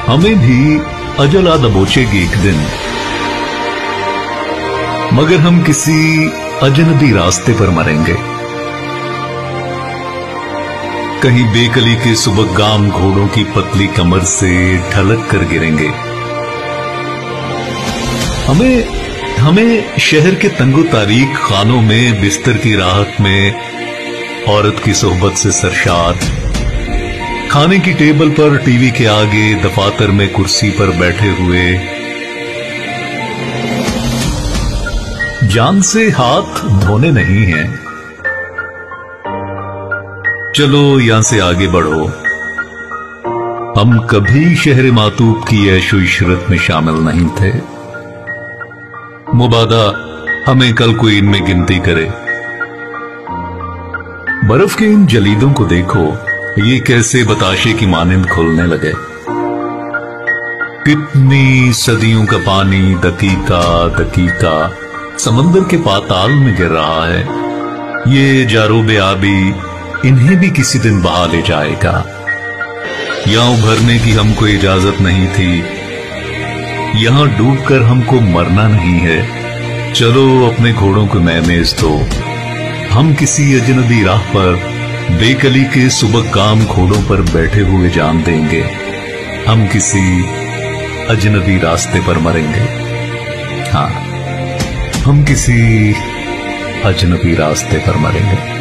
हमें भी अजल आ दबोचेगी एक दिन, मगर हम किसी अजनबी रास्ते पर मरेंगे। कहीं बेकली के सुबहगाम घोड़ों की पतली कमर से ढलक कर गिरेंगे। हमें शहर के तंगो तारीख खानों में बिस्तर की राहत में औरत की सोहबत से सरशार, खाने की टेबल पर टीवी के आगे दफातर में कुर्सी पर बैठे हुए जान से हाथ धोने नहीं हैं। चलो यहां से आगे बढ़ो। हम कभी शहर मातूब की ऐशो इशरत में शामिल नहीं थे। मुबादा हमें कल कोई इनमें गिनती करे। बर्फ के इन जलीदों को देखो, ये कैसे बताशे की मानिंद खुलने लगे। कितनी सदियों का पानी दकीका दकीका समंदर के पाताल में गिर रहा है। ये जारोबे आबी इन्हें भी किसी दिन बहा ले जाएगा। यहां उभरने की हमको इजाजत नहीं थी, यहां डूबकर हमको मरना नहीं है। चलो अपने घोड़ों को मैनेज दो। हम किसी अजनबी राह पर बेकली के सुबहगाम घोड़ों पर बैठे हुए जान देंगे। हम किसी अजनबी रास्ते पर मरेंगे। हाँ, हम किसी अजनबी रास्ते पर मरेंगे।